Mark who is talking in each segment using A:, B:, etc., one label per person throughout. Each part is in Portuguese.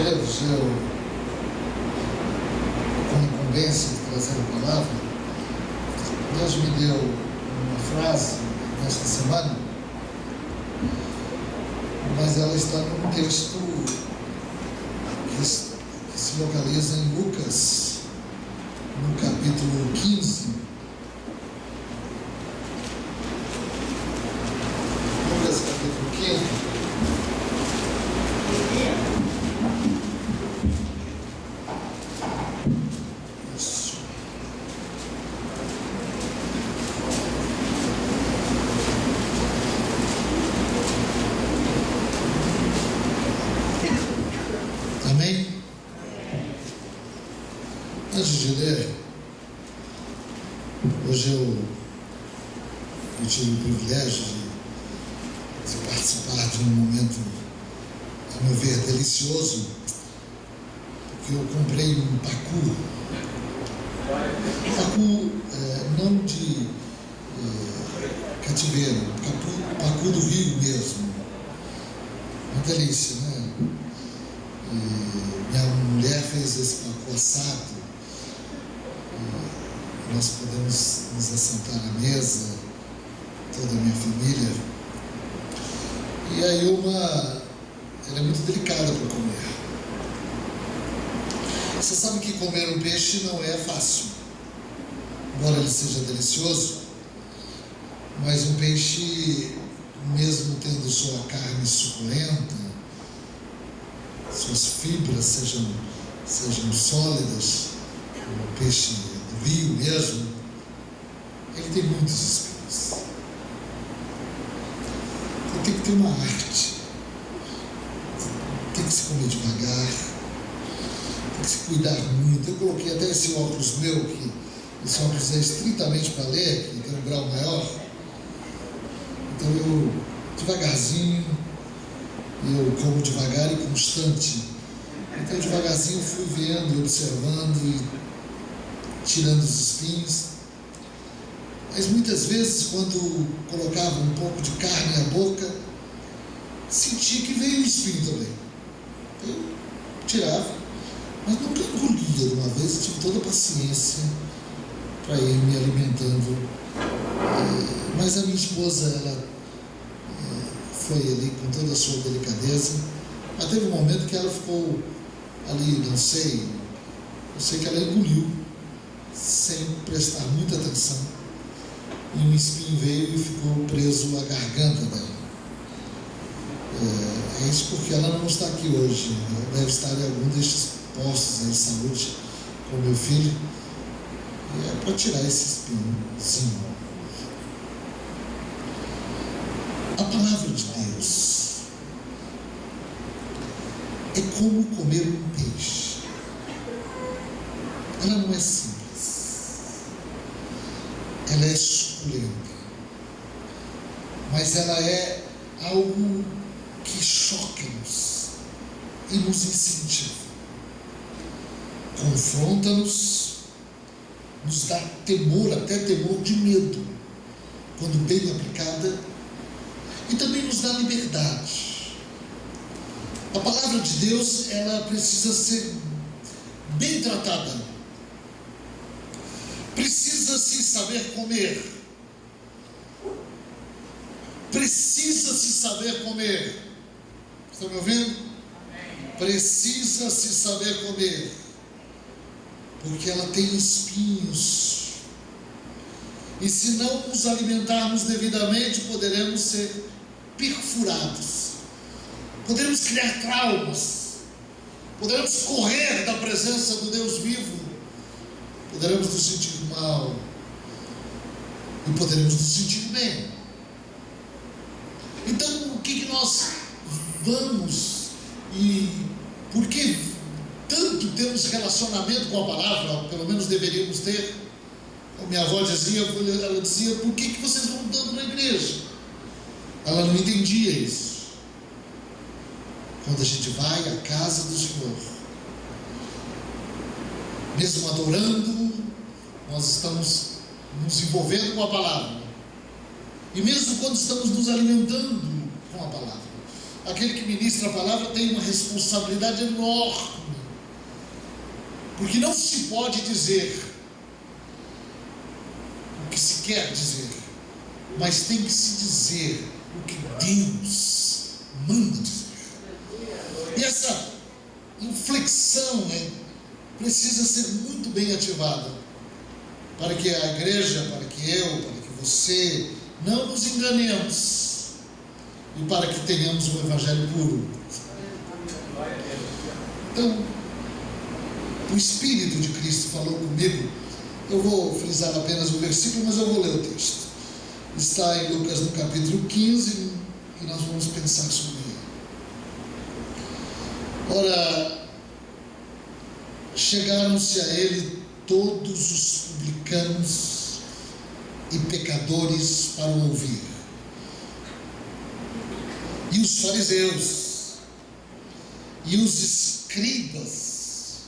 A: Queridos, eu, com incumbência de trazer a palavra, Deus me deu uma frase nesta semana, mas ela está num texto que se localiza em Lucas, no capítulo 15. Lucas, capítulo 15. Amém? Antes de ler, hoje eu tive o privilégio de participar de um momento, a meu ver, delicioso, porque eu comprei um pacu. Pacu não de cativeiro, pacu do rio mesmo. Uma delícia, né? Minha mulher fez esse pacu assado. Nós podemos nos assentar à mesa, toda a minha família. E aí ela é muito delicada para comer. Você sabe que comer um peixe não é fácil. Embora ele seja delicioso, mas um peixe, mesmo tendo sua carne suculenta, suas fibras sejam sólidas, o peixe do rio mesmo, ele tem muitos espinhos. Então tem que ter uma arte, tem que se comer devagar, tem que se cuidar muito. Eu coloquei até esse óculos meu, que esse óculos é estritamente para ler, que tem um grau maior. Então eu, devagarzinho, eu como devagar e constante. Então devagarzinho fui vendo, observando e tirando os espinhos. Mas muitas vezes, quando colocava um pouco de carne à boca, sentia que veio um espinho também. Eu tirava, mas nunca engolia de uma vez. Tive toda a paciência para ir me alimentando. Mas a minha esposa, ela foi ali com toda a sua delicadeza, mas teve um momento que ela ficou ali, não sei que ela engoliu sem prestar muita atenção, e um espinho veio e ficou preso à garganta dela. É isso porque ela não está aqui hoje. Ela deve estar em algum destes postos de saúde com meu filho, e é para tirar esse espinhozinho. A palavra de Deus é como comer um peixe. Ela não é simples. Ela é suculenta. Mas ela é algo que choca-nos e nos incentiva. Confronta-nos, nos dá temor, até temor de medo, quando bem aplicada, e também nos dá liberdade. A palavra de Deus, ela precisa ser bem tratada. Precisa-se saber comer. Precisa-se saber comer. Estão me ouvindo? Precisa-se saber comer. Porque ela tem espinhos. E se não nos alimentarmos devidamente, poderemos ser perfurados. Poderemos criar traumas. Poderemos correr da presença do Deus vivo. Poderemos nos sentir mal. E poderemos nos sentir bem. Então, o que nós vamos e por que tanto temos relacionamento com a palavra, pelo menos deveríamos ter? A minha avó dizia, ela dizia, por que vocês vão tanto na igreja? Ela não entendia isso. Quando a gente vai à casa do Senhor, mesmo adorando, nós estamos nos envolvendo com a palavra. E mesmo quando estamos nos alimentando com a palavra, aquele que ministra a palavra tem uma responsabilidade enorme, porque não se pode dizer o que se quer dizer, mas tem que se dizer o que Deus manda dizer. E essa inflexão precisa ser muito bem ativada, para que a igreja, para que eu, para que você não nos enganemos, e para que tenhamos um evangelho puro. Então, o Espírito de Cristo falou comigo. Eu vou frisar apenas o versículo, mas eu vou ler o texto. Está em Lucas no capítulo 15, e nós vamos pensar sobre ele. Ora, chegaram-se a ele todos os publicanos e pecadores para o ouvir. E os fariseus e os escribas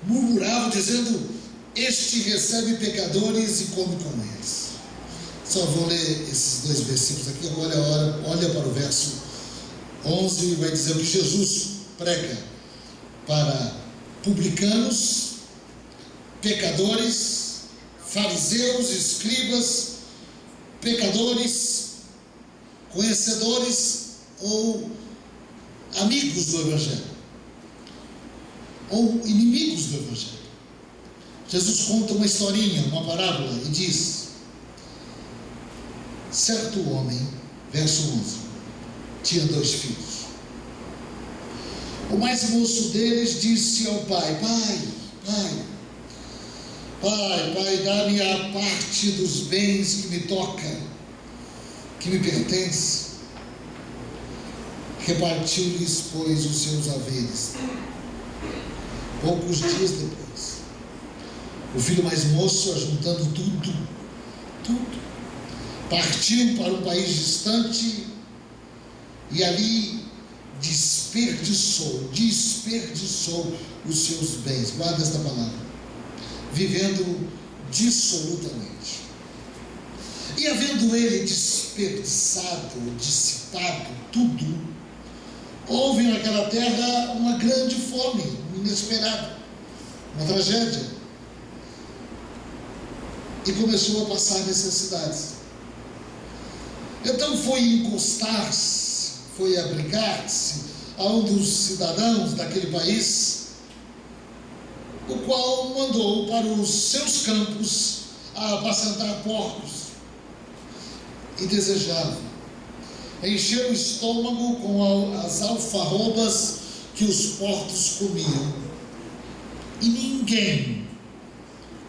A: murmuravam, dizendo: este recebe pecadores e come com eles. Só vou ler esses dois versículos aqui. Agora olha para o verso 11 e vai dizer o que Jesus prega para publicanos, pecadores, fariseus, escribas, pecadores, conhecedores ou amigos do Evangelho, ou inimigos do Evangelho. Jesus conta uma historinha, uma parábola, e diz: certo homem, verso 11, tinha 2 filhos. O mais moço deles disse ao pai: Pai, dá-me a parte dos bens que me toca, que me pertence. Repartiu-lhes, pois, os seus haveres. Poucos dias depois, o filho mais moço, ajuntando tudo, partiu para um país distante e ali desperdiçou os seus bens. Guarda esta palavra: vivendo dissolutamente. E havendo ele dissipado tudo, houve naquela terra uma grande fome, inesperada, uma tragédia, e começou a passar necessidades. Então foi encostar-se, foi abrigar-se a um dos cidadãos daquele país, o qual mandou para os seus campos a apacentar porcos, e desejava encher o estômago com as alfarrobas que os porcos comiam, e ninguém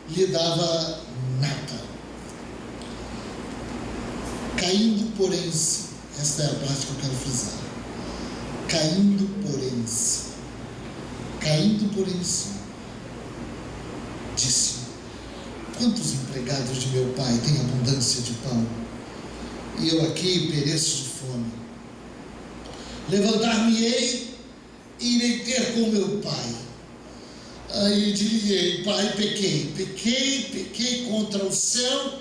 A: lhe dava nada. Caindo, porém, esta é a parte que eu quero frisar, caindo, porém, disse: quantos empregados de meu pai têm abundância de pão, e eu aqui pereço de fome? Levantar-me-ei e irei ter com meu pai. Aí direi: pai, pequei contra o céu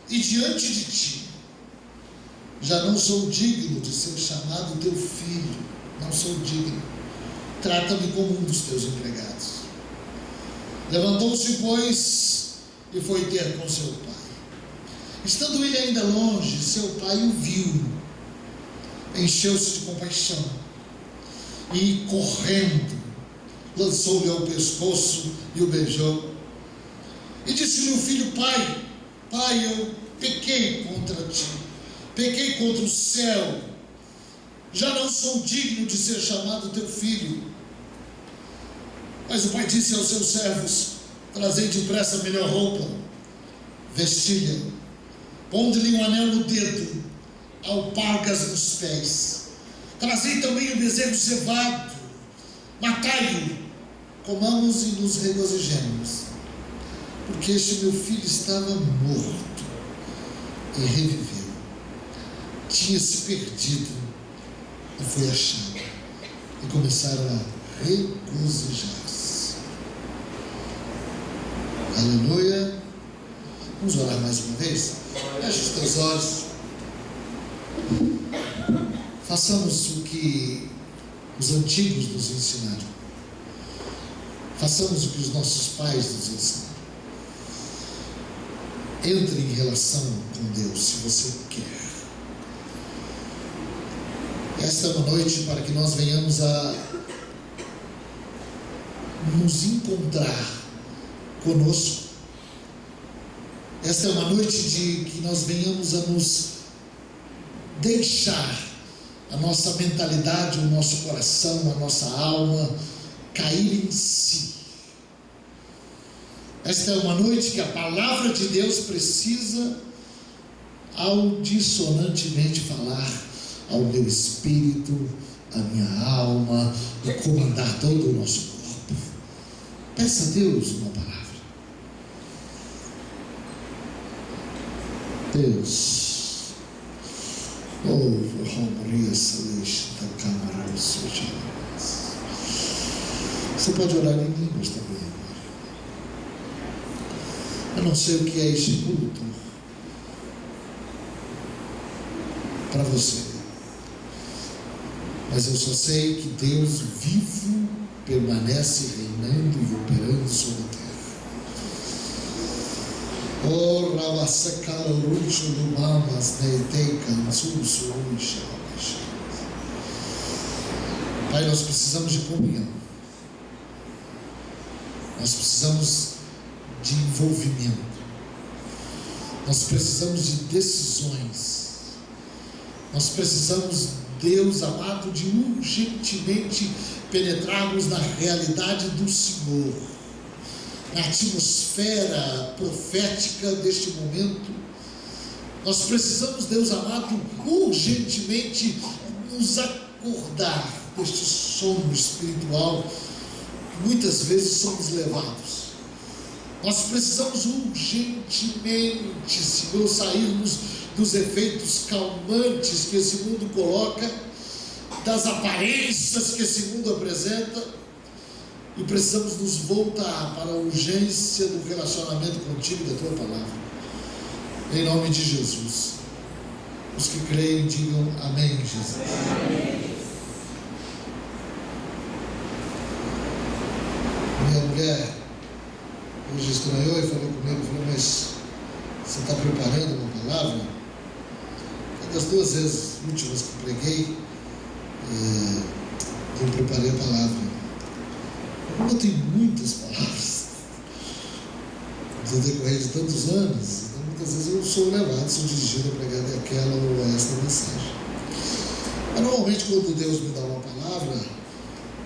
A: e diante de ti. Já não sou digno de ser chamado teu filho, não sou digno. Trata-me como um dos teus empregados. Levantou-se, pois, e foi ter com seu pai. Estando ele ainda longe, seu pai o viu, encheu-se de compaixão e, correndo, lançou-lhe ao pescoço e o beijou. E disse-lhe o filho: pai, eu pequei contra ti, pequei contra o céu, já não sou digno de ser chamado teu filho. Mas o pai disse aos seus servos: trazei depressa a melhor roupa, vestilha, pondo-lhe um anel no dedo, alpargas nos pés. Trazei também o bezerro cevado, matai-o, comamos e nos regozijemos, porque este meu filho estava morto e reviveu, tinha se perdido e foi achado. E começaram a regozijar-se. Aleluia. Vamos orar mais uma vez? Feche os teus olhos. Façamos o que os antigos nos ensinaram. Façamos o que os nossos pais nos ensinaram. Entre em relação com Deus, se você quer. Esta é uma noite para que nós venhamos a nos encontrar conosco. Esta é uma noite de que nós venhamos a nos deixar a nossa mentalidade, o nosso coração, a nossa alma cair em si. Esta é uma noite que a palavra de Deus precisa audissonantemente falar ao meu espírito, à minha alma, e comandar todo o nosso corpo. Peça a Deus uma palavra. Deus, você pode orar em línguas também agora. Eu não sei o que é este culto para você, mas eu só sei que Deus vivo permanece reinando e operando sobre a terra. Pai, nós precisamos de comunhão, nós precisamos de envolvimento, nós precisamos de decisões, nós precisamos, Deus amado, de urgentemente penetrarmos na realidade do Senhor, na atmosfera profética deste momento. Nós precisamos, Deus amado, urgentemente nos acordar deste sono espiritual que muitas vezes somos levados. Nós precisamos urgentemente, Senhor, sairmos dos efeitos calmantes que esse mundo coloca, das aparências que esse mundo apresenta, e precisamos nos voltar para a urgência do relacionamento contigo, da tua palavra. Em nome de Jesus. Os que creem, digam amém, Jesus. Amém. Minha mulher hoje estranhou e falou comigo, falou, mas você está preparando uma palavra? Uma das 2 vezes últimas que preguei, eu preparei a palavra. Eu tenho muitas palavras no decorrer de tantos anos, então muitas vezes eu sou levado, sou dirigido a pregar aquela ou esta mensagem. Mas normalmente quando Deus me dá uma palavra,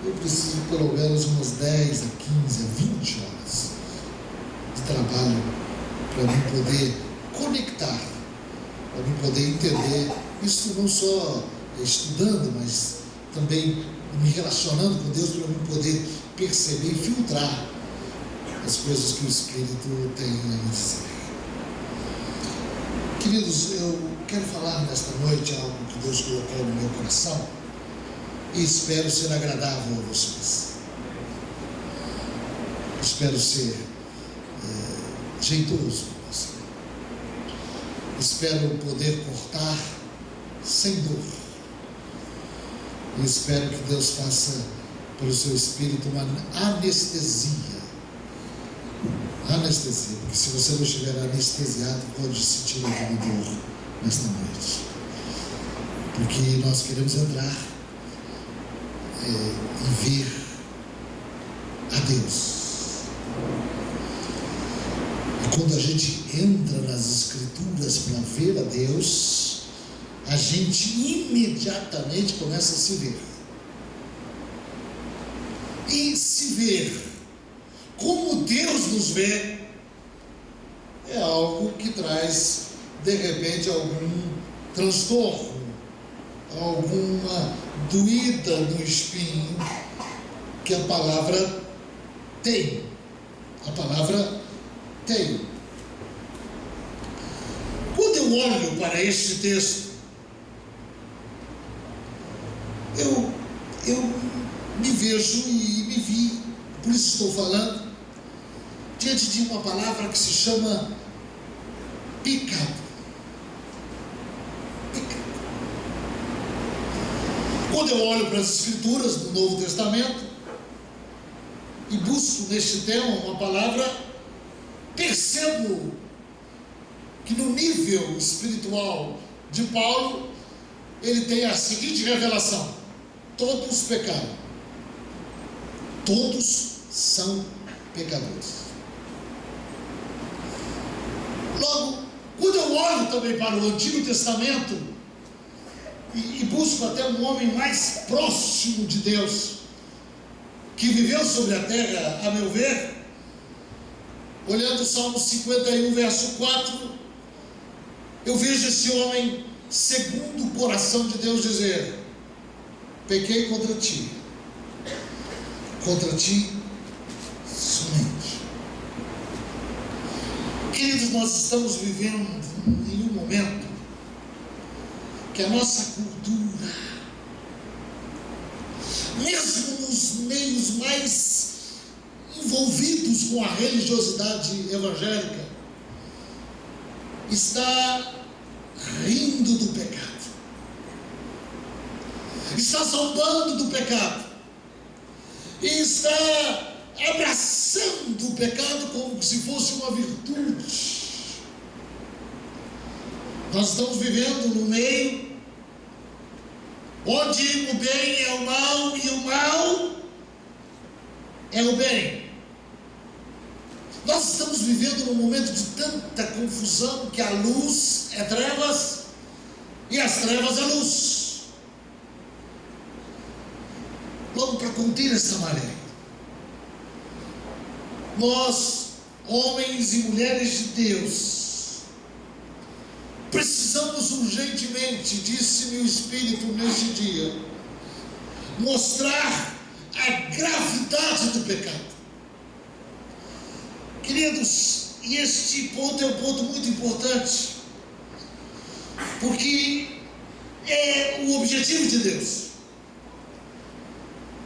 A: eu preciso de pelo menos umas 10 a 15 a 20 horas de trabalho para mim poder conectar, para mim poder entender isso, não só estudando, mas também me relacionando com Deus, para mim poder perceber e filtrar as coisas que o Espírito tem a me dizer. Queridos, eu quero falar nesta noite algo que Deus colocou no meu coração e espero ser agradável a vocês. Espero ser jeitoso com você. Espero poder cortar sem dor. E espero que Deus faça pelo seu Espírito uma anestesia. Anestesia, porque se você não estiver anestesiado, pode sentir alguma dor nesta noite. Porque nós queremos entrar e ver a Deus. E quando a gente entra nas Escrituras para ver a Deus, a gente imediatamente começa a se ver. E se ver como Deus nos vê é algo que traz, de repente, algum transtorno, alguma doída no espinho que a palavra tem. A palavra tem. Quando eu olho para este texto, eu me vejo e me vi, por isso estou falando, diante de uma palavra que se chama pecado. Pecado. quando eu olho para as Escrituras do Novo Testamento e busco neste tema uma palavra, percebo que no nível espiritual de Paulo, ele tem a seguinte revelação: todos pecaram, todos são pecadores. Logo, quando eu olho também para o Antigo Testamento e busco até um homem mais próximo de Deus, que viveu sobre a terra, a meu ver, olhando o Salmo 51, verso 4, eu vejo esse homem, segundo o coração de Deus, dizer: pequei contra ti somente. Queridos, nós estamos vivendo em um momento que a nossa cultura, mesmo nos meios mais envolvidos com a religiosidade evangélica, está rindo do pecado, está zombando do pecado, e está abraçando o pecado como se fosse uma virtude. Nós estamos vivendo no meio onde o bem é o mal e o mal é o bem. Nós estamos vivendo num momento de tanta confusão que a luz é trevas e as trevas é luz. Logo, para conter essa maré, nós, homens e mulheres de Deus, precisamos urgentemente, disse-me o Espírito neste dia, mostrar a gravidade do pecado. Queridos, e este ponto é um ponto muito importante, porque é o objetivo de Deus.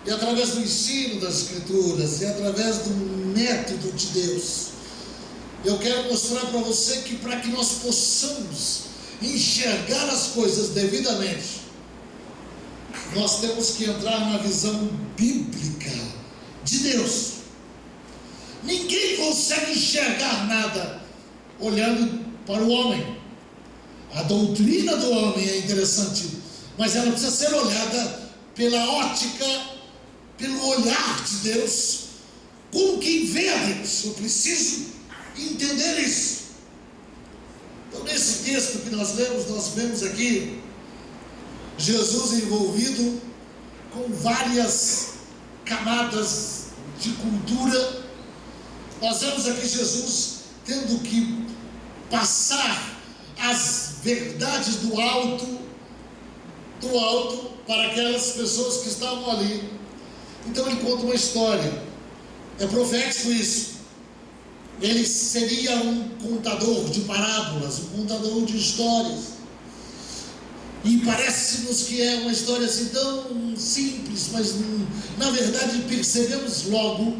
A: E através do ensino das Escrituras, e através do método de Deus, eu quero mostrar para você que para que nós possamos enxergar as coisas devidamente, nós temos que entrar na visão bíblica de Deus. Ninguém consegue enxergar nada olhando para o homem. A doutrina do homem é interessante, mas ela precisa ser olhada pela ótica, pelo olhar de Deus, como quem vê a Deus. Eu preciso entender isso. Então, nesse texto que nós lemos, nós vemos aqui Jesus envolvido com várias camadas de cultura. Nós vemos aqui Jesus tendo que passar as verdades do alto para aquelas pessoas que estavam ali. Então ele conta uma história, é profético isso. Ele seria um contador de parábolas, um contador de histórias, e parece-nos que é uma história assim tão simples, mas na verdade percebemos logo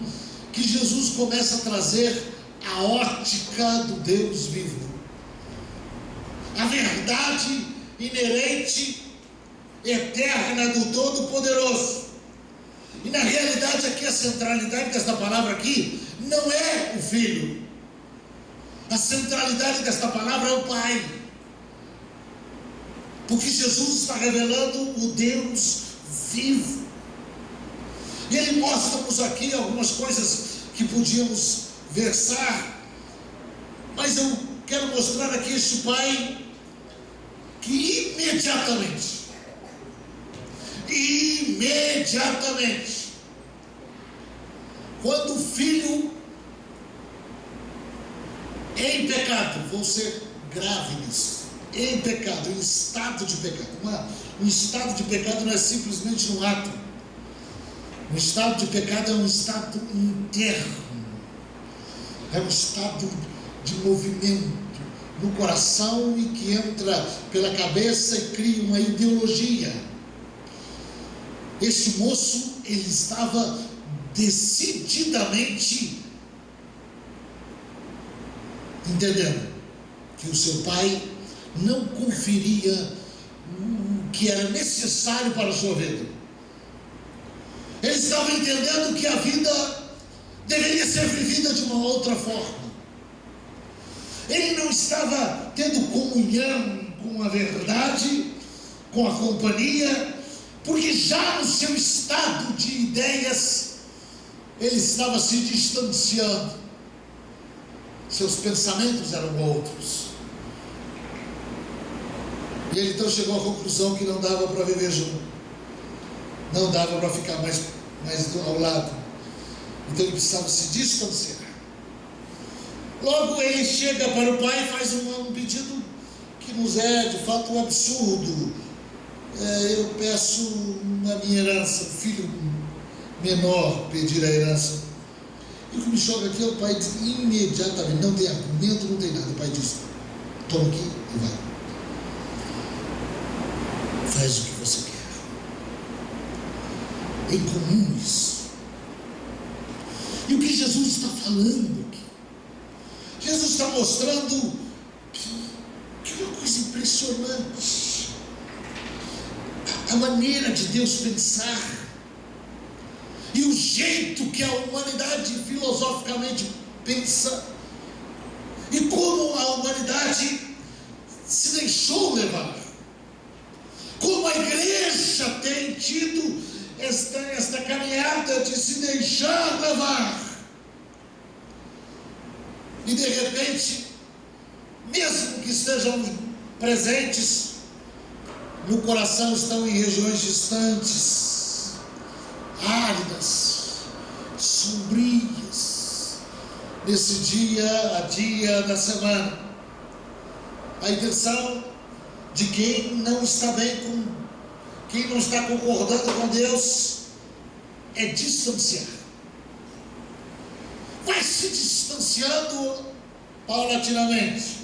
A: que Jesus começa a trazer a ótica do Deus vivo, a verdade inerente, eterna do Todo-Poderoso. E na realidade aqui a centralidade desta palavra aqui não é o Filho. A centralidade desta palavra é o Pai. Porque Jesus está revelando o Deus vivo. E Ele mostra-nos aqui algumas coisas que podíamos versar, mas eu quero mostrar aqui este Pai que imediatamente, quando o filho em pecado, vou ser grave nisso, em pecado, em estado de pecado. Um estado de pecado não é simplesmente um ato. Um estado de pecado é um estado interno, é um estado de movimento no coração e que entra pela cabeça e cria uma ideologia. Este moço, ele estava decididamente entendendo que o seu pai não conferia o que era necessário para a sua vida. Ele estava entendendo que a vida deveria ser vivida de uma outra forma. Ele não estava tendo comunhão com a verdade, com a companhia, porque já no seu estado de ideias, ele estava se distanciando. Seus pensamentos eram outros. E ele então chegou à conclusão que não dava para viver junto. Não dava para ficar mais ao lado. Então ele precisava se distanciar. Logo ele chega para o pai e faz um pedido que nos é de fato um absurdo. Eu peço a minha herança, o filho menor pedir a herança. E o que me choca aqui é o pai diz imediatamente, não tem argumento, não tem nada. O pai diz: toma aqui e vai. Faz o que você quer. É incomum isso. E o que Jesus está falando aqui? Jesus está mostrando que é uma coisa impressionante. A maneira de Deus pensar e o jeito que a humanidade filosoficamente pensa e como a humanidade se deixou levar. Como a igreja tem tido esta caminhada de se deixar levar. E de repente, mesmo que estejam presentes no coração, estão em regiões distantes, áridas, sombrias, nesse dia a dia da semana. A intenção de quem não está bem com, quem não está concordando com Deus, é distanciar. Vai se distanciando paulatinamente.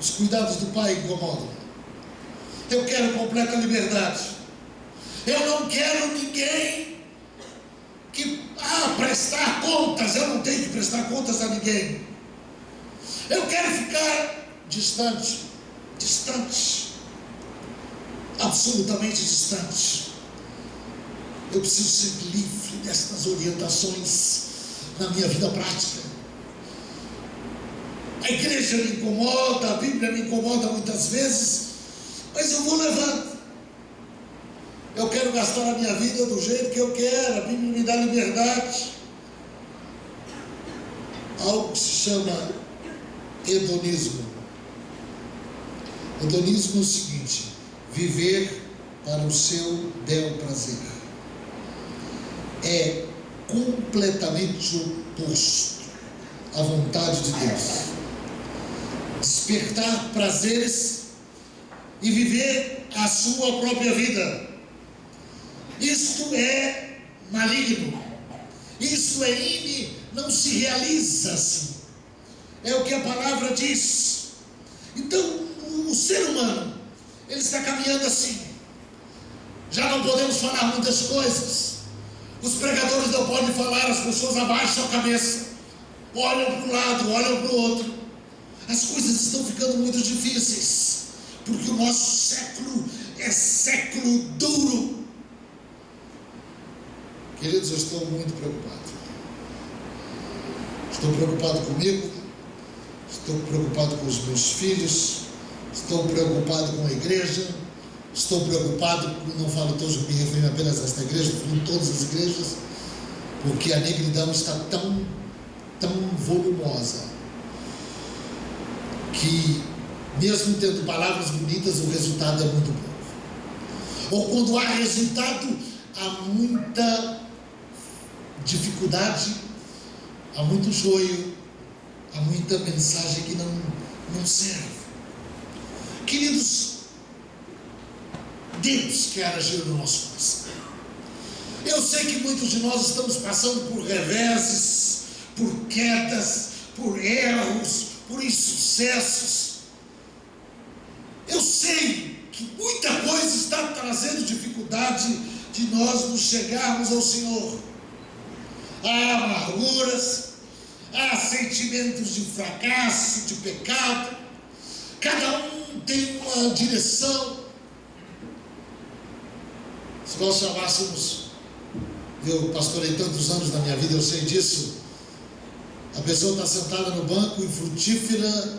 A: Os cuidados do pai incomodam. Eu quero completa liberdade. Eu não quero ninguém que prestar contas. Eu não tenho que prestar contas a ninguém. Eu quero ficar distante, absolutamente distante. Eu preciso ser livre destas orientações na minha vida prática. A igreja me incomoda, a Bíblia me incomoda muitas vezes, mas eu vou levando. Eu quero gastar a minha vida do jeito que eu quero. A Bíblia me dá liberdade. Algo que se chama hedonismo. Hedonismo é o seguinte: viver para o seu bel prazer. É completamente oposto à vontade de Deus. Despertar prazeres e viver a sua própria vida. Isto é maligno. Isto é não se realiza assim. É o que a palavra diz. Então, o ser humano, ele está caminhando assim. Já não podemos falar muitas coisas. Os pregadores não podem falar, as pessoas abaixam a cabeça, olham para um lado, olham para o outro. As coisas estão ficando muito difíceis, porque o nosso século é século duro. Queridos, eu estou muito preocupado. Estou preocupado comigo, estou preocupado com os meus filhos, estou preocupado com a igreja, estou preocupado, não falo todos, me refiro apenas a esta igreja, estou falando todas as igrejas, porque a negridão está tão volumosa, que mesmo tendo palavras bonitas, o resultado é muito pouco. Ou quando há resultado, há muita dificuldade, há muito joio, há muita mensagem que não serve. Queridos, Deus quer agir no nosso coração. Eu sei que muitos de nós estamos passando por reveses, por quedas, por erros, por insucessos. Eu sei que muita coisa está trazendo dificuldade de nós nos chegarmos ao Senhor. Há amarguras, há sentimentos de fracasso, de pecado. Cada um tem uma direção. Se nós chamássemos, eu pastorei tantos anos na minha vida, eu sei disso, a pessoa está sentada no banco e frutífera,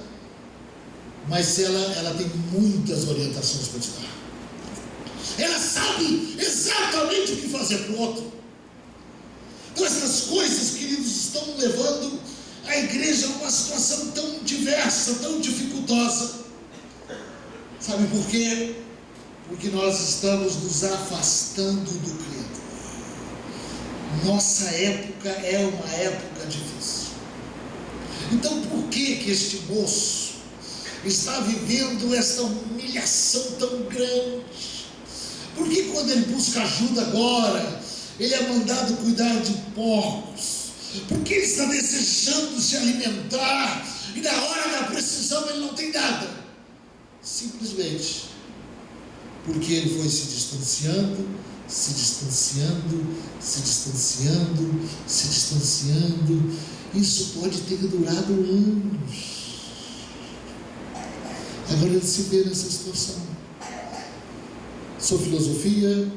A: mas ela tem muitas orientações para te dar. Ela sabe exatamente o que fazer para o outro. Então essas coisas, queridos, estão levando a igreja a uma situação tão diversa, tão dificultosa. Sabe por quê? Porque nós estamos nos afastando do Criador. Nossa época é uma época difícil. Então por que este moço está vivendo esta humilhação tão grande? Por que quando ele busca ajuda agora, ele é mandado cuidar de porcos? Por que ele está desejando se alimentar e na hora da precisão ele não tem nada? Simplesmente porque ele foi se distanciando, se distanciando, se distanciando, se distanciando. Isso pode ter durado anos. Agora ele se vê nessa situação. Sua filosofia,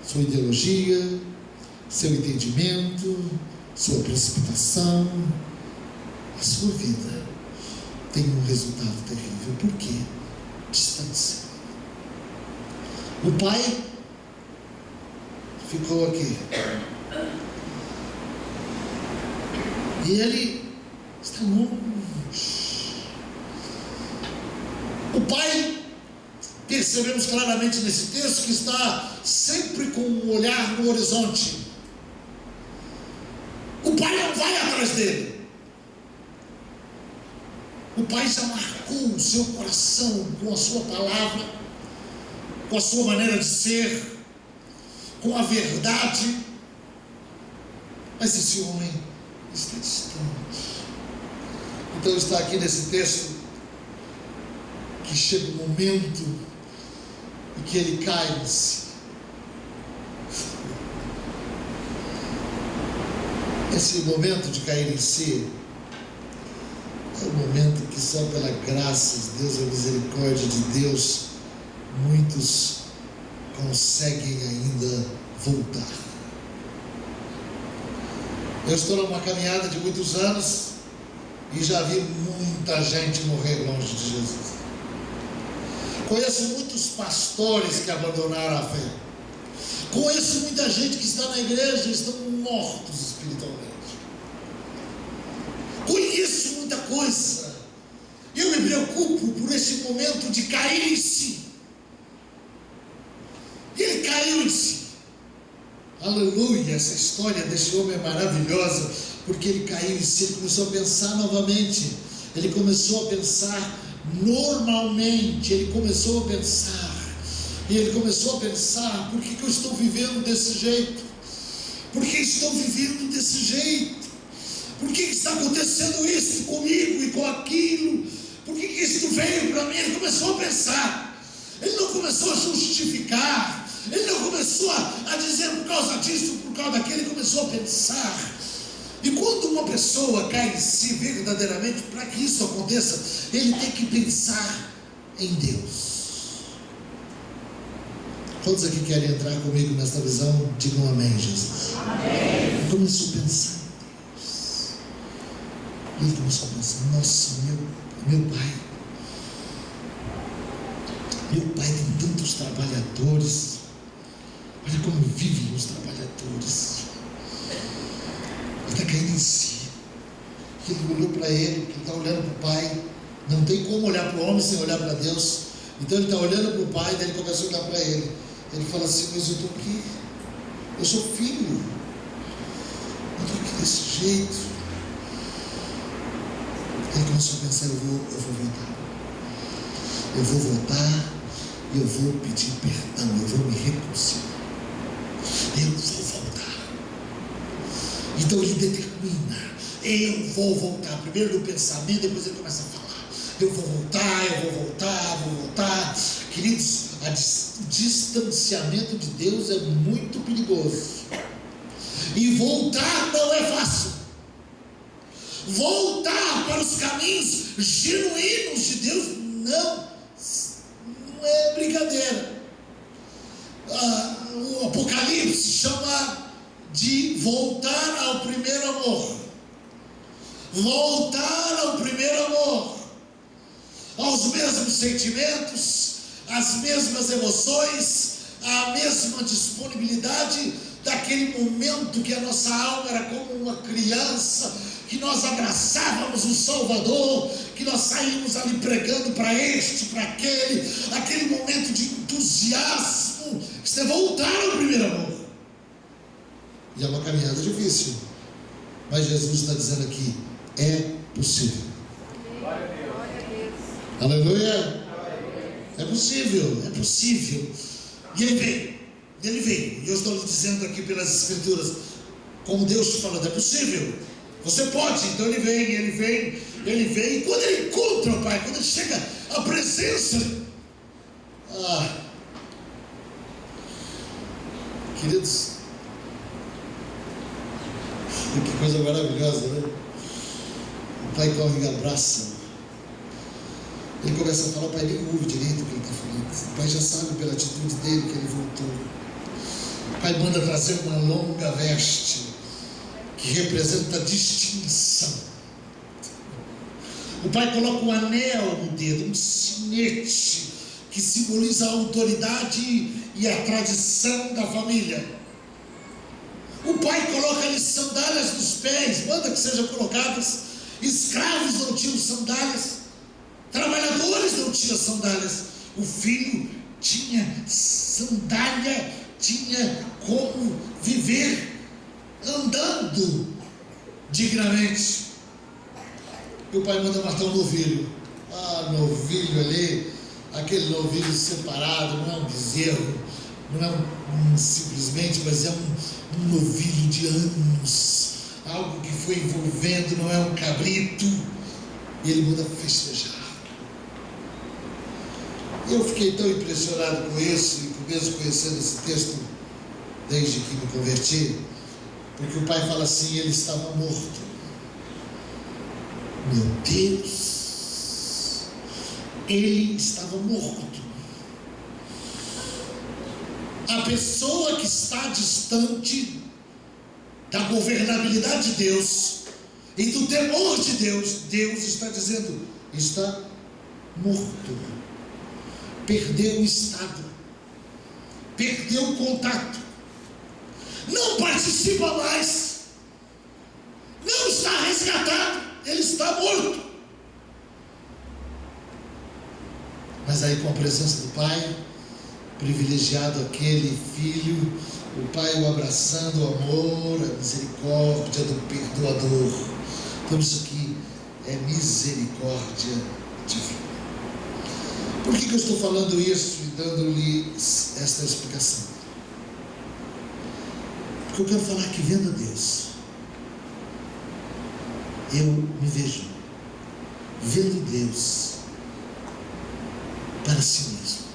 A: sua ideologia, seu entendimento, sua precipitação, a sua vida tem um resultado terrível. Por quê? Distância. O pai ficou aqui e ele está longe. O pai, percebemos claramente nesse texto, que está sempre com um olhar no horizonte. O pai não vai atrás dele. O pai já marcou o seu coração com a sua palavra, com a sua maneira de ser, com a verdade. Mas esse homem está distante. Então está aqui nesse texto que chega um momento em que ele cai em si. Esse momento de cair em si é um momento que só pela graça de Deus e a misericórdia de Deus muitos conseguem ainda voltar. Eu estou numa caminhada de muitos anos e já vi muita gente morrer longe de Jesus. Conheço muitos pastores que abandonaram a fé. Conheço muita gente que está na igreja e estão mortos espiritualmente. Conheço muita coisa. Eu me preocupo por esse momento de cair em si. E ele caiu em si. Aleluia, essa história desse homem é maravilhosa, porque ele caiu em si, ele começou a pensar novamente. Ele começou a pensar normalmente, ele começou a pensar. E ele começou a pensar: por que eu estou vivendo desse jeito? Por que estou vivendo desse jeito? Por que está acontecendo isso comigo e com aquilo? Por que isso veio para mim? Ele começou a pensar. Ele não começou a justificar. Ele não começou a dizer por causa disso, por causa daquilo. Ele começou a pensar. E quando uma pessoa cai em si verdadeiramente, para que isso aconteça, ele tem que pensar em Deus. Todos aqui querem entrar comigo nesta visão? Digam amém, Jesus. Amém. Ele começou a pensar em Deus. Ele começou a pensar: nossa, meu pai tem tantos trabalhadores. Olha como vivem os trabalhadores. Ele está caindo em si. Ele olhou para ele, ele está olhando para o pai. Não tem como olhar para o homem sem olhar para Deus. Então ele está olhando para o pai, daí ele começa a olhar para ele. Ele fala assim: mas eu estou aqui, eu sou filho, eu estou aqui desse jeito. Ele começou a pensar: eu vou voltar. Eu vou voltar e eu vou pedir perdão, eu vou me reconciliar. Eu vou voltar. Então ele determina: eu vou voltar. Primeiro no pensamento, depois ele começa a falar: eu vou voltar, eu vou voltar, vou voltar. Queridos, o distanciamento de Deus é muito perigoso. E voltar não é fácil. Voltar para os caminhos genuínos de Deus não é brincadeira. de voltar ao primeiro amor. Voltar ao primeiro amor, aos mesmos sentimentos, às mesmas emoções, à mesma disponibilidade daquele momento que a nossa alma era como uma criança, que nós abraçávamos o Salvador, que nós saímos ali pregando para este, para aquele momento de entusiasmo. Isso é voltar ao primeiro amor. E é uma caminhada difícil, mas Jesus está dizendo aqui: é possível.
B: Glória a Deus.
A: Aleluia. É possível, é possível. E ele veio. E eu estou lhe dizendo aqui pelas Escrituras, como Deus te falando, é possível. Você pode. Então ele vem. E quando ele encontra o Pai, quando ele chega à presença, queridos, que coisa maravilhosa, né? O Pai corre e abraça. Ele começa a falar, o Pai nem ouve direito o que ele está falando. O Pai já sabe pela atitude dele que ele voltou. O Pai manda trazer uma longa veste que representa distinção. O Pai coloca um anel no dedo, um sinete que simboliza a autoridade e a tradição da família. O Pai coloca-lhe sandálias nos pés, manda que sejam colocadas. Escravos não tinham sandálias, trabalhadores não tinham sandálias. O filho tinha sandália, tinha como viver andando dignamente. E o Pai manda matar um novilho. Novilho ali, aquele novilho separado, não é um bezerro, não é simplesmente, mas é um novilho de anos, algo que foi envolvendo, não é um cabrito. E ele manda festejar. E eu fiquei tão impressionado com isso, e mesmo conhecendo esse texto desde que me converti, porque o Pai fala assim: ele estava morto. Meu Deus, ele estava morto. A pessoa que está distante da governabilidade de Deus e do temor de Deus, Deus está dizendo, está morto. Perdeu o estado, perdeu o contato, não participa mais, não está resgatado, ele está morto. Mas aí, com a presença do Pai, privilegiado aquele filho, o Pai o abraçando, o amor, a misericórdia do perdoador. Então isso aqui é misericórdia divina. Por que eu estou falando isso e dando-lhe esta explicação? Porque eu quero falar que, vendo Deus, eu me vejo vendo Deus para si mesmo.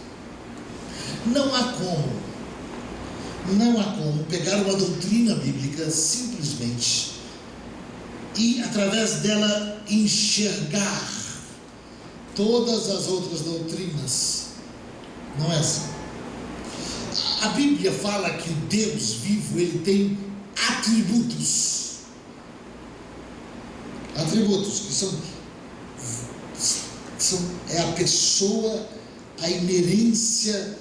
A: Não há como pegar uma doutrina bíblica simplesmente e, através dela, enxergar todas as outras doutrinas. Não é assim. A Bíblia fala que o Deus vivo, ele tem atributos que é a pessoa, a inerência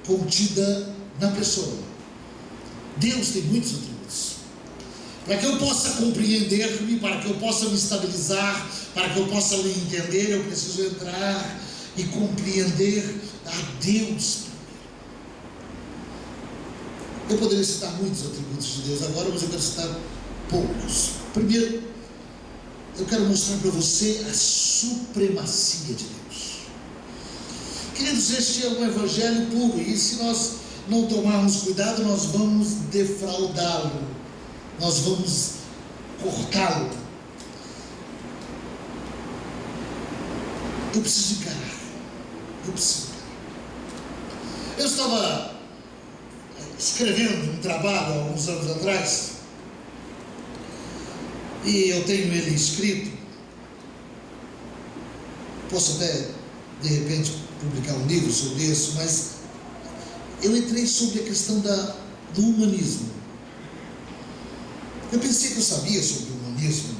A: contida na pessoa. Deus tem muitos atributos. Para que eu possa compreender-me, para que eu possa me estabilizar, para que eu possa me entender, eu preciso entrar e compreender a Deus. Eu poderia citar muitos atributos de Deus agora, mas eu quero citar poucos. Primeiro, eu quero mostrar para você a supremacia de Deus. Queridos, este é um evangelho puro, e se nós não tomarmos cuidado, nós vamos defraudá-lo, nós vamos cortá-lo. Eu preciso encarar. Eu estava escrevendo um trabalho há alguns anos atrás, e eu tenho ele escrito. Posso até de repente publicar um livro sobre isso, mas eu entrei sobre a questão do humanismo. Eu pensei que eu sabia sobre o humanismo,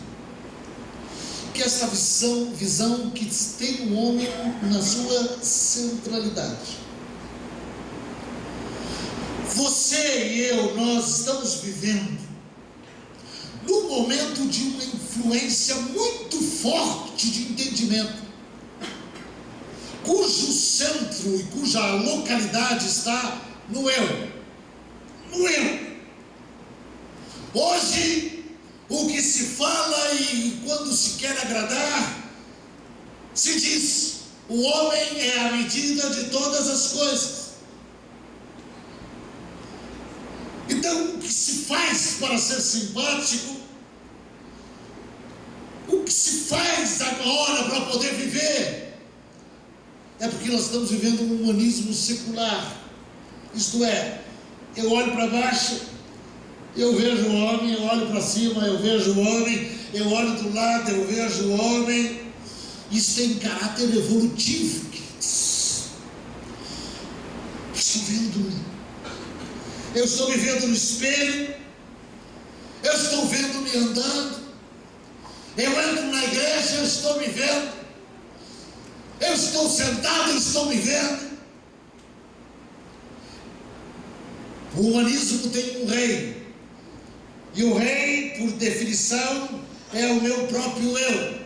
A: que é essa visão que tem o homem na sua centralidade. Você e eu, nós estamos vivendo num momento de uma influência muito forte de entendimento, cujo centro e cuja localidade está no eu. No eu. Hoje, o que se fala e quando se quer agradar, se diz: o homem é a medida de todas as coisas. Então, o que se faz para ser simpático, o que se faz agora para poder viver, é porque nós estamos vivendo um humanismo secular. Isto é, eu olho para baixo, eu vejo o homem, eu olho para cima, eu vejo o homem, eu olho do lado, eu vejo o homem. Isso tem caráter evolutivo, queridos. Eu estou me vendo no espelho, eu estou vendo-me andando, eu entro na igreja, eu estou me vendo, eu estou sentado, eu estou me vendo. O humanismo tem um rei, e o rei, por definição, é o meu próprio eu.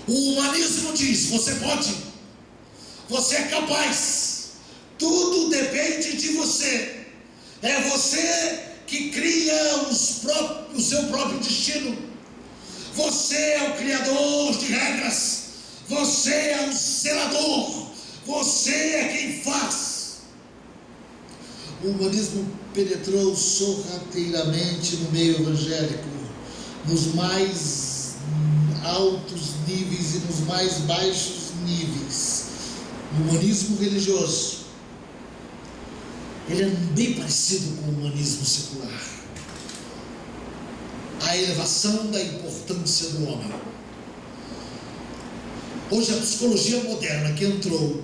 A: O humanismo diz: você pode, você é capaz, tudo depende de você. É você que cria o seu próprio destino. Você é o criador de regras, você é o zelador, você é quem faz. O humanismo penetrou sorrateiramente no meio evangélico, nos mais altos níveis e nos mais baixos níveis. O humanismo religioso, ele é bem parecido com o humanismo secular. A elevação da importância do homem. Hoje a psicologia moderna que entrou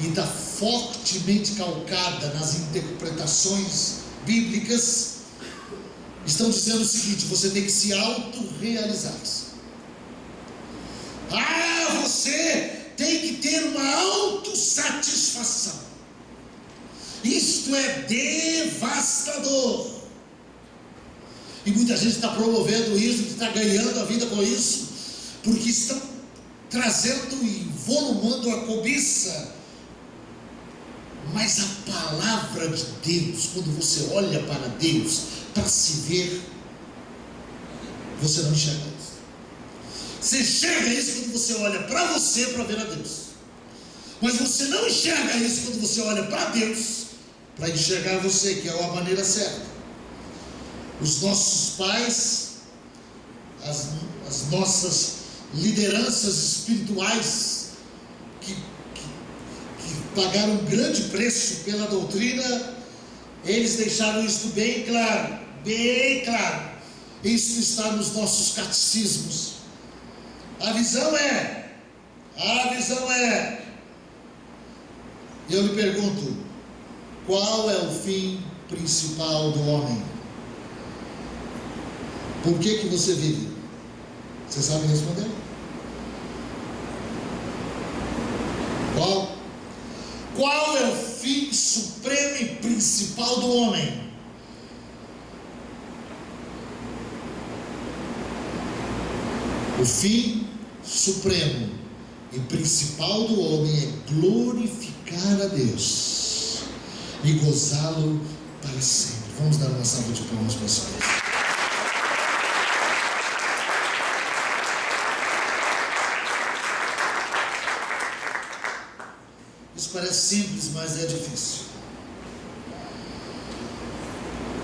A: e está fortemente calcada nas interpretações bíblicas, estão dizendo o seguinte: você tem que se autorrealizar. Você tem que ter uma autossatisfação. Isto é devastador. E muita gente está promovendo isso, que está ganhando a vida com isso, porque estão trazendo e volumando a cobiça. Mas a palavra de Deus, quando você olha para Deus, para se ver, você não enxerga isso. Você enxerga isso quando você olha para você para ver a Deus. Mas você não enxerga isso quando você olha para Deus para enxergar você, que é a maneira certa. Os nossos pais, as nossas lideranças espirituais, que pagaram um grande preço pela doutrina, eles deixaram isso bem claro, bem claro. Isso está nos nossos catecismos. A visão é, eu lhe pergunto, qual é o fim principal do homem? Por que você vive? Você sabe responder? Qual é o fim supremo e principal do homem? O fim supremo e principal do homem é glorificar a Deus e gozá-lo para sempre. Vamos dar uma salva de palmas para o Senhor. Isso parece simples, mas é difícil.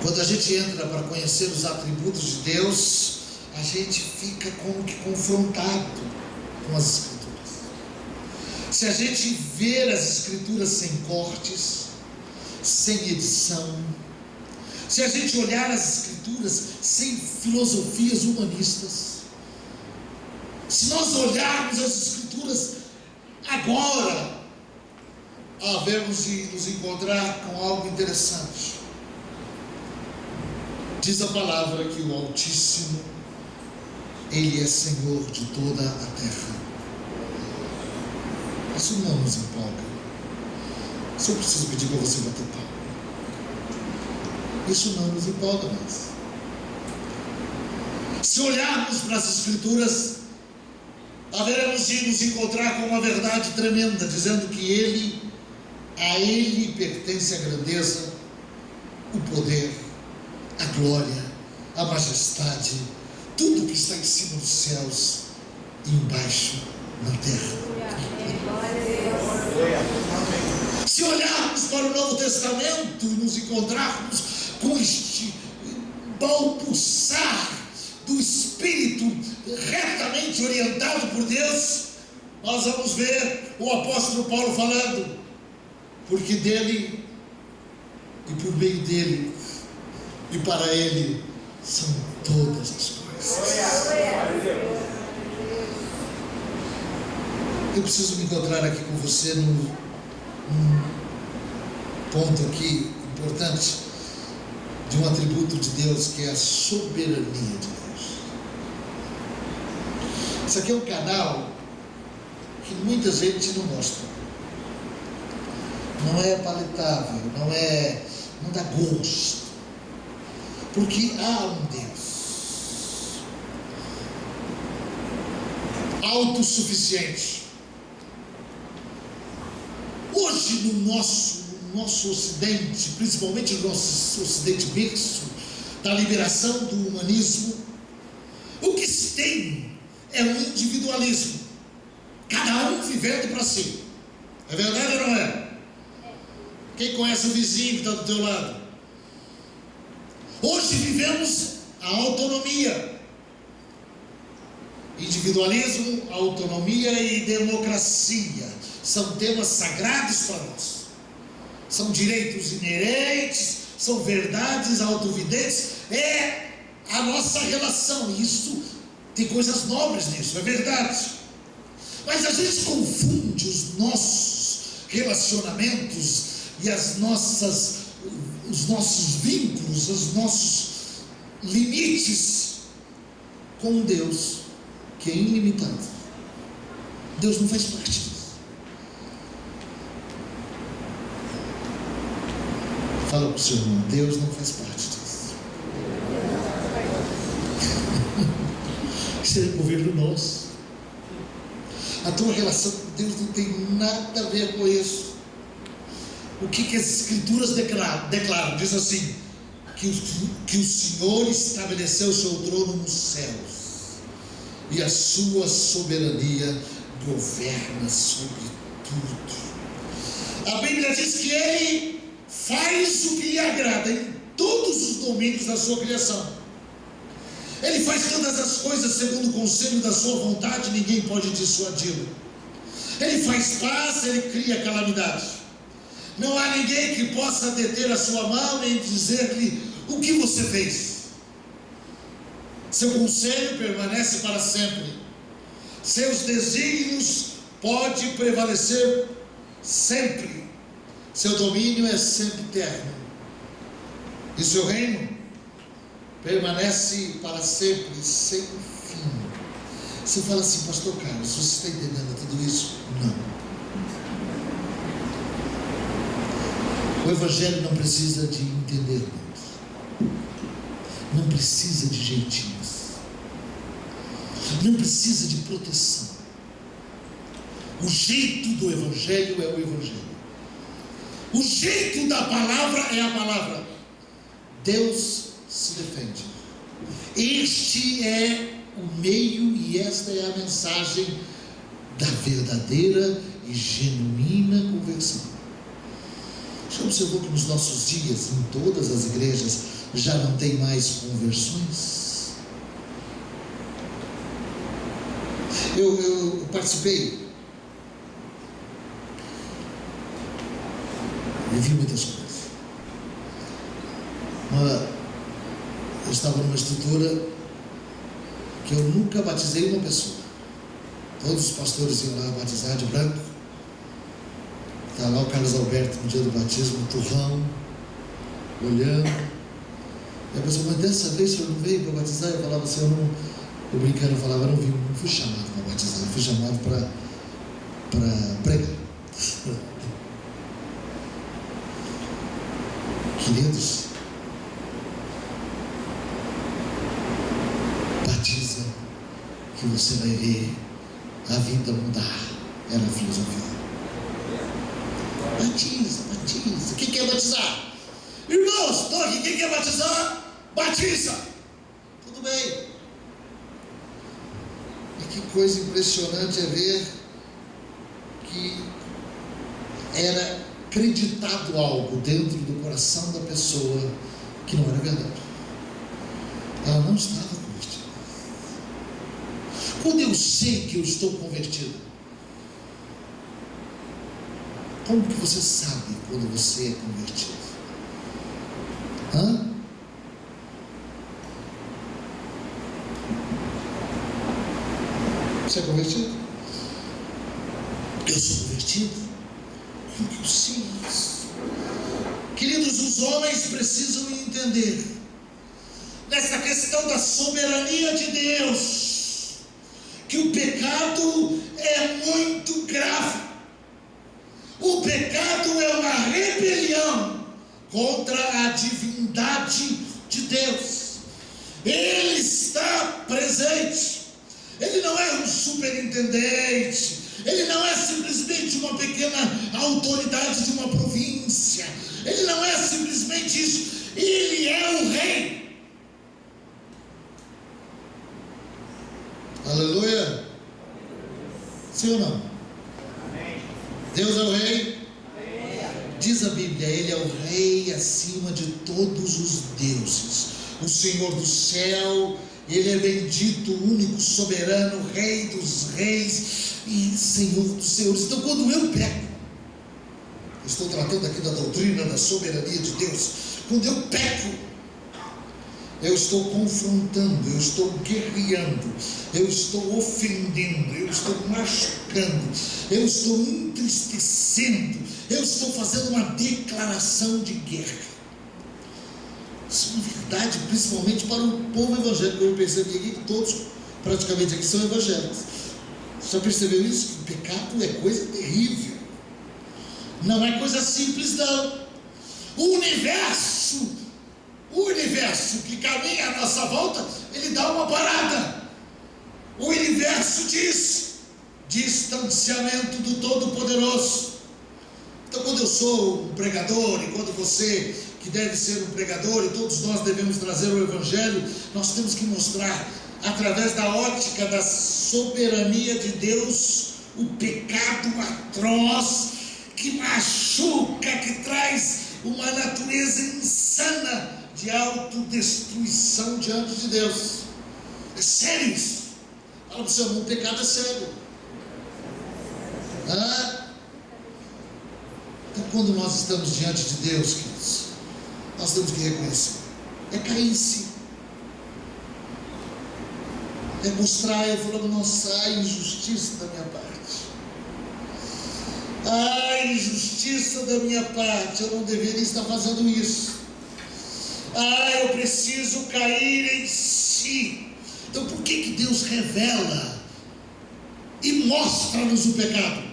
A: Quando a gente entra para conhecer os atributos de Deus, a gente fica como que confrontado com as Escrituras. Se a gente ver as Escrituras sem cortes, sem edição, se a gente olhar as Escrituras sem filosofias humanistas, se nós olharmos as Escrituras agora, havemos de nos encontrar com algo interessante. Diz a palavra que o Altíssimo, Ele é Senhor de toda a terra. Isso não nos empolga. Se eu preciso pedir para você bater palma, isso não nos empolga mais. Se olharmos para as Escrituras, haveremos de nos encontrar com uma verdade tremenda, dizendo que a Ele pertence a grandeza, o poder, a glória, a majestade, tudo que está em cima dos céus e embaixo na terra. Se olharmos para o Novo Testamento e nos encontrarmos com este balbuçar do Espírito retamente orientado por Deus, nós vamos ver o apóstolo Paulo falando, porque dele e por meio dele e para ele são todas as coisas. Eu preciso me encontrar aqui com você num ponto aqui importante de um atributo de Deus, que é a soberania de Deus. Isso aqui é um canal que muita gente não gosta, não é palatável, não dá gosto, porque há um Deus autossuficiente. Hoje no nosso ocidente, principalmente no nosso ocidente berço da liberação do humanismo, o que se tem é um individualismo, cada um vivendo para si. É verdade ou não é? Quem conhece o vizinho que está do teu lado? Hoje vivemos a autonomia, individualismo, autonomia e democracia são temas sagrados para nós, são direitos inerentes, são verdades autovidentes, é a nossa relação. Isso tem coisas nobres nisso, é verdade, mas a gente confunde os nossos relacionamentos e os nossos vínculos, os nossos limites com um Deus que é ilimitado. Deus não faz parte disso. Fala para o seu irmão, Deus não faz parte disso. Isso é governo nosso. A tua relação com Deus não tem nada a ver com isso. O que as Escrituras declaram? Diz assim, que o Senhor estabeleceu o seu trono nos céus, e a sua soberania governa sobre tudo. A Bíblia diz que Ele faz o que lhe agrada em todos os domínios da sua criação. Ele faz todas as coisas segundo o conselho da sua vontade, ninguém pode dissuadi-lo. Ele faz paz, Ele cria calamidade. Não há ninguém que possa deter a sua mão e dizer-lhe o que você fez. Seu conselho permanece para sempre. Seus desígnios podem prevalecer sempre. Seu domínio é sempre eterno. E seu reino permanece para sempre, sem fim. Você fala assim, pastor Carlos, você está entendendo tudo isso? Não. O Evangelho não precisa de entender, não precisa de jeitinhos, não precisa de proteção. O jeito do Evangelho é o Evangelho, o jeito da palavra é a palavra. Deus se defende. Este é o meio e esta é a mensagem da verdadeira e genuína conversão. Já observou que nos nossos dias, em todas as igrejas, já não tem mais conversões? Eu participei, eu vi muitas coisas. Eu estava numa estrutura que eu nunca batizei uma pessoa. Todos os pastores iam lá batizar de branco. Está lá o Carlos Alberto no dia do batismo, turrão, olhando. E a pessoa, mas dessa vez o senhor não veio para batizar? Eu falava assim, eu brincando, eu falava, eu não fui chamado para batizar, eu fui chamado para pregar. Queridos, batiza que você vai ver a vida mudar. Era a filosofia. Batiza. O que é batizar? Irmãos, estou aqui, quem quer batizar? Batiza. Tudo bem. E que coisa impressionante é ver que era acreditado algo dentro do coração da pessoa que não era verdade. Ela não estava convertida. Quando eu sei que eu estou convertido, como que você sabe quando você é convertido? Você é convertido? Eu sou convertido? Como que eu sei isso? Queridos, os homens precisam entender nessa questão da soberania de Deus, que o pecado é muito grave. O pecado é uma rebelião contra a divindade de Deus. Ele está presente. Ele não é um superintendente. Ele não é simplesmente uma pequena autoridade de uma província. Ele não é simplesmente isso. Ele é o rei. Aleluia. Sim ou não? Amém. Deus é o rei? Amém. Diz a Bíblia, Ele é o rei acima de todos os deuses. O Senhor do céu, Ele é bendito, único, soberano, Rei dos reis e Senhor dos senhores. Então, quando eu peco, estou tratando aqui da doutrina da soberania de Deus. Quando eu peco, eu estou confrontando, eu estou guerreando, eu estou ofendendo, eu estou machucando, eu estou entristecendo, eu estou fazendo uma declaração de guerra. Isso é uma verdade, principalmente para o povo evangélico. Eu percebi aqui que todos praticamente aqui são evangélicos. Você já percebeu isso? Que o pecado é coisa terrível. Não é coisa simples, não. O universo que caminha à nossa volta, ele dá uma parada. O universo diz: distanciamento do Todo-Poderoso. Então, quando eu sou um pregador, e quando você, que deve ser um pregador, e todos nós devemos trazer o Evangelho, nós temos que mostrar, através da ótica da soberania de Deus, o pecado atroz, que machuca, que traz uma natureza insana de autodestruição diante de Deus. É sério isso. Fala para o seu irmão, o pecado é sério. Então, quando nós estamos diante de Deus, queridos, nós temos que reconhecer. É cair-se. É mostrar, eu falando, nossa, a injustiça da minha parte. Ai, injustiça da minha parte, eu não deveria estar fazendo isso. Ai, eu preciso cair em si. Então, por que Deus revela e mostra-nos o pecado?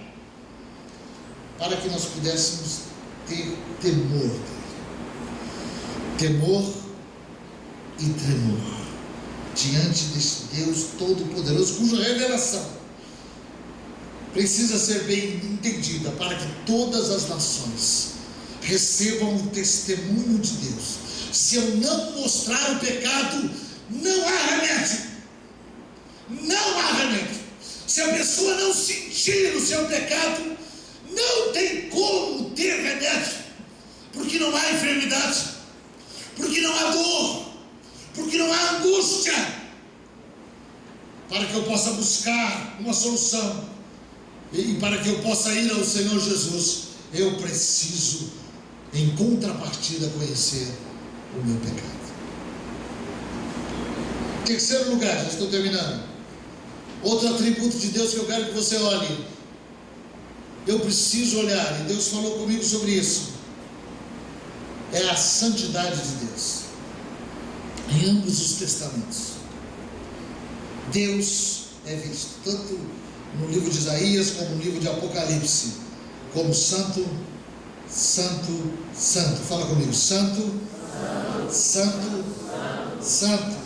A: Para que nós pudéssemos ter temor dele. Temor e tremor diante desse Deus Todo-Poderoso, cuja revelação precisa ser bem entendida, para que todas as nações recebam o testemunho de Deus. Se eu não mostrar o pecado, não há remédio. Não há remédio. Se a pessoa não sentir o seu pecado, não tem como ter remédio, porque não há enfermidade, porque não há dor, porque não há angústia. Para que eu possa buscar uma solução, e para que eu possa ir ao Senhor Jesus, eu preciso, em contrapartida, conhecer o meu pecado. Em terceiro lugar, já estou terminando, outro atributo de Deus que eu quero que você olhe. Eu preciso olhar, e Deus falou comigo sobre isso. É a santidade de Deus. Em ambos os testamentos, Deus é visto, tanto no livro de Isaías como no livro de Apocalipse, como santo, santo, santo. Fala comigo: santo, santo, santo.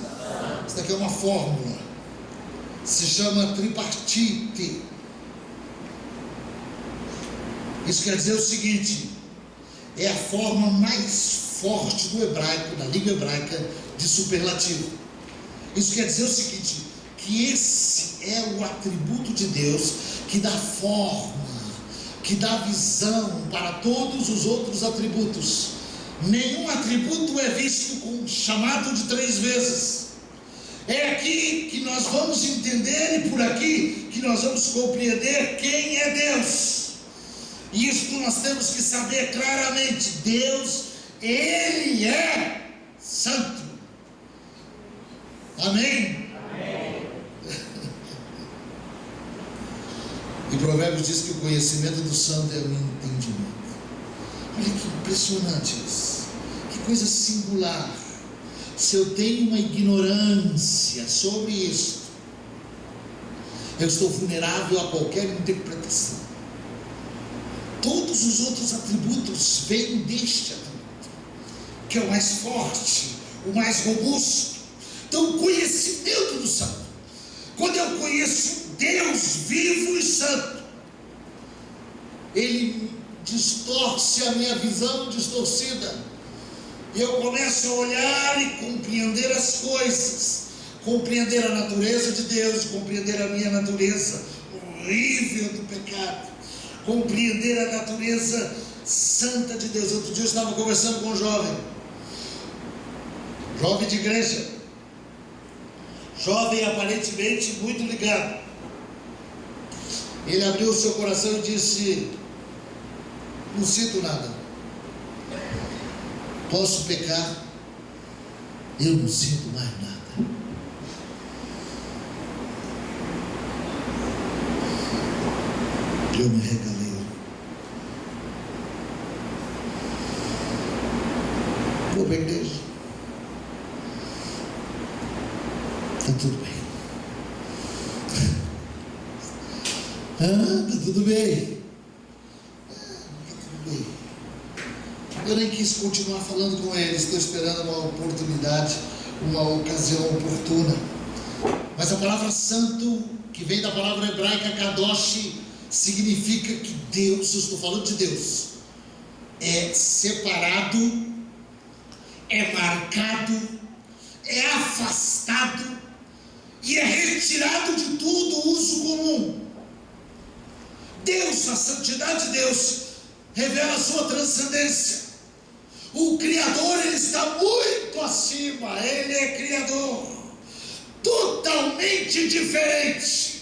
A: Isso daqui é uma fórmula, se chama tripartite. Isso quer dizer o seguinte: é a forma mais forte do hebraico, da língua hebraica, de superlativo. Isso quer dizer o seguinte: que esse é o atributo de Deus que dá forma, que dá visão para todos os outros atributos. Nenhum atributo é visto com chamado de 3 vezes. É aqui que nós vamos entender, e por aqui que nós vamos compreender quem é Deus. E isso nós temos que saber claramente: Deus, Ele é santo. Amém? Amém. E Provérbios diz que o conhecimento do santo é o entendimento. Olha que impressionante isso, que coisa singular. Se eu tenho uma ignorância sobre isso, eu estou vulnerável a qualquer interpretação. Todos os outros atributos vêm deste atributo, que é o mais forte, o mais robusto. Então, o conhecimento do santo, quando eu conheço Deus vivo e santo, Ele distorce a minha visão distorcida, e eu começo a olhar e compreender as coisas, compreender a natureza de Deus, compreender a minha natureza horrível do pecado, compreender a natureza santa de Deus. Outro dia eu estava conversando com um jovem de igreja, jovem aparentemente muito ligado. Ele abriu o seu coração e disse: não sinto nada, posso pecar, eu não sinto mais nada. Eu me regalei. Vou para a igreja, está tudo bem. Está tudo bem. Eu nem quis continuar falando com ele, estou esperando uma oportunidade, uma ocasião oportuna. Mas a palavra santo, que vem da palavra hebraica kadosh, significa que Deus, eu estou falando de Deus, é separado, é marcado, é afastado e é retirado de todo uso comum. Deus, a santidade de Deus, revela a sua transcendência. O Criador, Ele está muito acima, Ele é Criador, totalmente diferente,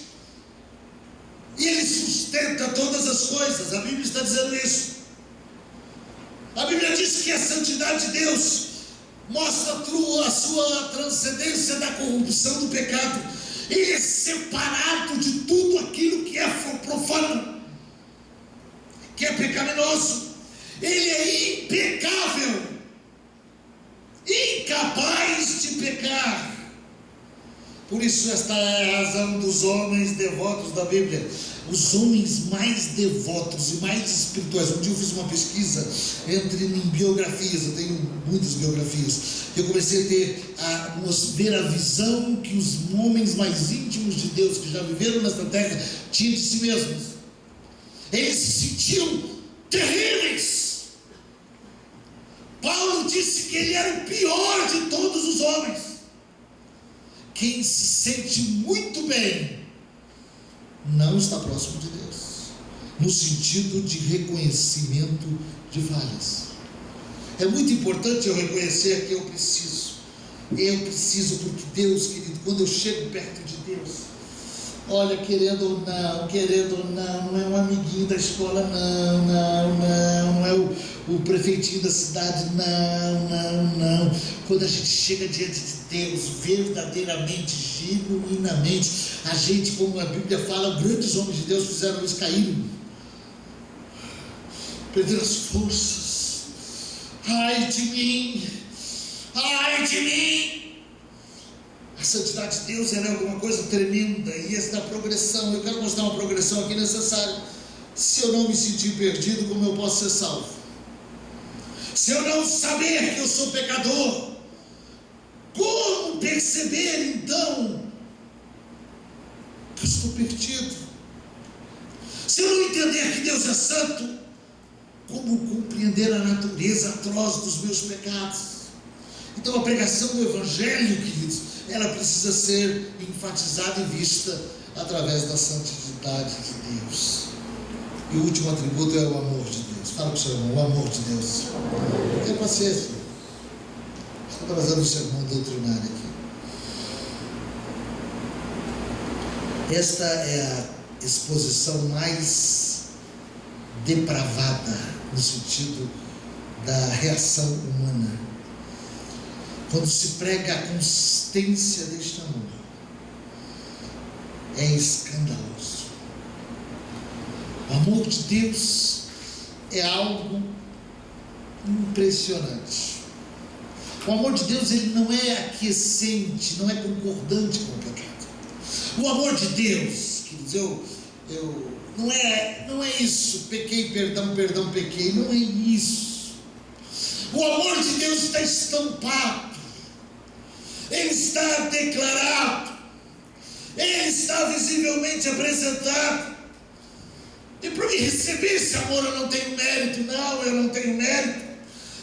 A: e Ele sustenta todas as coisas. A Bíblia está dizendo isso. A Bíblia diz que a santidade de Deus mostra a sua transcendência da corrupção do pecado. Ele é separado de tudo aquilo que é profano, que é pecaminoso. Ele é impecável, incapaz de pecar. Por isso esta é a razão dos homens devotos da Bíblia. Os homens mais devotos e mais espirituais. Um dia eu fiz uma pesquisa em biografias, eu tenho muitas biografias. Eu comecei a ver a visão que os homens mais íntimos de Deus, que já viveram nesta terra, tinham de si mesmos. Eles se sentiam terríveis. Paulo disse que ele era o pior de todos os homens. Quem se sente muito bem não está próximo de Deus, no sentido de reconhecimento de falhas. É muito importante eu reconhecer que eu preciso porque Deus, querido, quando eu chego perto de Deus, olha, querendo ou não, não é um amiguinho da escola, não é o prefeitinho da cidade, não. Quando a gente chega diante de Deus, verdadeiramente, genuinamente, a gente, como a Bíblia fala, grandes homens de Deus fizeram isso, caíram, perderam as forças. Ai de mim, santidade de Deus é alguma coisa tremenda, e esta progressão, eu quero mostrar uma progressão aqui necessária. Se eu não me sentir perdido, como eu posso ser salvo? Se eu não saber que eu sou pecador, como perceber então que eu estou perdido? Se eu não entender que Deus é santo, como compreender a natureza atroz dos meus pecados? Então a pregação do Evangelho, queridos, ela precisa ser enfatizada e vista através da santidade de Deus. E o último atributo é o amor de Deus. Fala para o seu irmão, o amor de Deus. Tenha paciência. Estou trazendo um sermão doutrinário aqui. Esta é a exposição mais depravada no sentido da reação humana, quando se prega a consistência deste amor. É escandaloso. O amor de Deus é algo impressionante. O amor de Deus, ele não é aquiescente, não é concordante com o pecado. O amor de Deus, queridos, não é isso, pequei, perdão, pequei, não é isso. O amor de Deus está estampado, ele está declarado, ele está visivelmente apresentado. E para me receber esse amor eu não tenho mérito,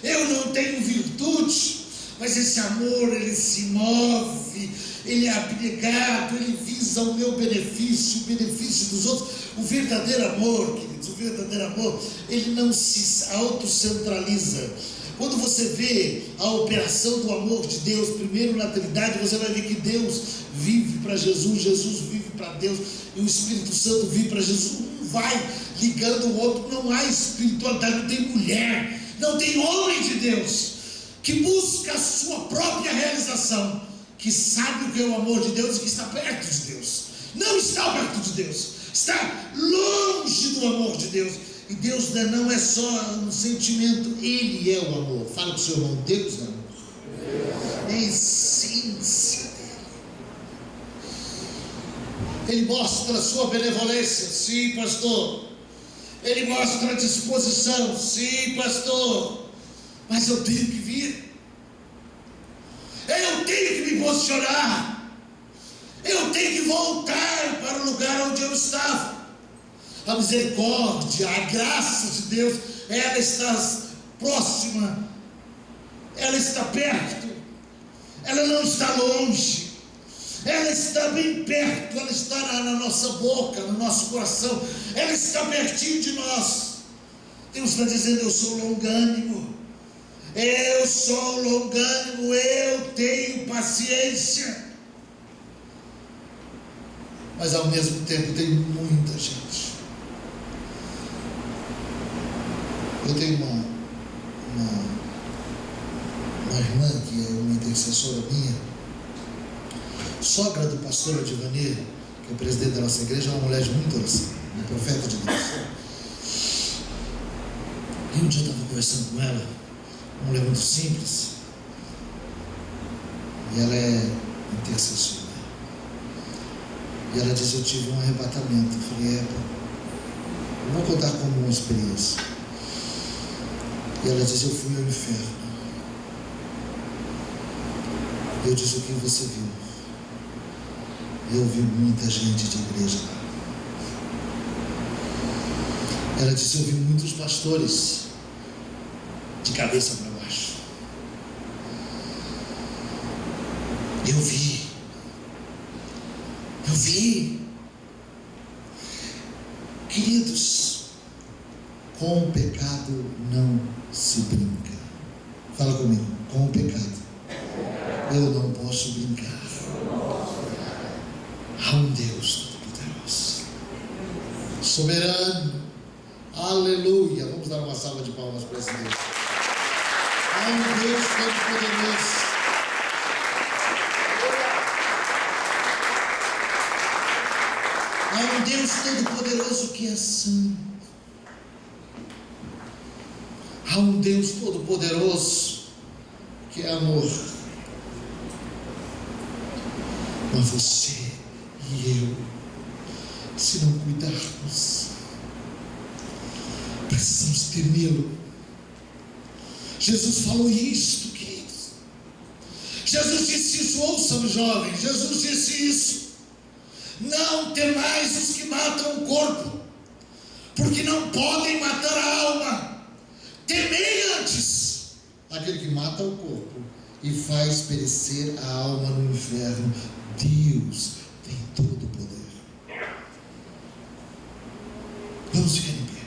A: eu não tenho virtude, mas esse amor, ele se move, ele é abnegado, ele visa o meu benefício, o benefício dos outros. O verdadeiro amor, queridos, ele não se autocentraliza. Quando você vê a operação do amor de Deus, primeiro na Trindade, você vai ver que Deus vive para Jesus, Jesus vive para Deus, e o Espírito Santo vive para Jesus. Um vai ligando o outro, não há espiritualidade, não tem mulher, não tem homem de Deus que busca a sua própria realização, que sabe o que é o amor de Deus e que está perto de Deus. Não está perto de Deus, está longe do amor de Deus. E Deus não é só um sentimento, Ele é o amor. Fala para o seu irmão, Deus é amor. É a essência dele. Ele mostra a sua benevolência, sim, pastor. Ele mostra a disposição, sim, pastor. Mas eu tenho que vir. Eu tenho que me posicionar. Eu tenho que voltar para o lugar onde eu estava. A misericórdia, a graça de Deus, ela está próxima, ela está perto, ela não está longe, ela está bem perto, ela está na nossa boca, no nosso coração, ela está pertinho de nós. Deus está dizendo: eu sou longânimo, eu tenho paciência. Mas ao mesmo tempo tem muita gente. Eu tenho uma irmã que é uma intercessora minha, sogra do pastor Adivanir, que é o presidente da nossa igreja, é uma mulher de muita oração, um profeta de Deus. E um dia eu estava conversando com ela, uma mulher muito simples, e ela é intercessora. E ela disse: eu tive um arrebatamento. Eu falei: eu vou contar como uma experiência. E ela disse: eu fui ao inferno. Eu disse: o que você viu? Eu vi muita gente de igreja lá. Ela disse: eu vi muitos pastores de cabeça para baixo. Eu vi. Queridos, com o pecado não se brinca. Fala comigo, com o pecado eu não posso brincar. Há um Deus todo-poderoso, soberano, aleluia. Vamos dar uma salva de palmas para esse Deus. Há um Deus todo-poderoso. Há um Deus todo-poderoso que é santo. Há um Deus todo-poderoso que é amor. Mas você e eu, se não cuidarmos, precisamos temê-lo. Jesus falou isto, queridos. Jesus disse isso, ouçam, jovens. Jesus disse isso: não temais os que matam o corpo, porque não podem matar a alma. Temei antes aquele que mata o corpo e faz perecer a alma no inferno. Deus tem todo o poder. Vamos ficar em pé.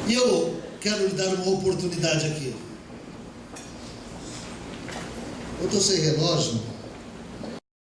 A: E eu quero lhe dar uma oportunidade aqui. Eu estou sem relógio.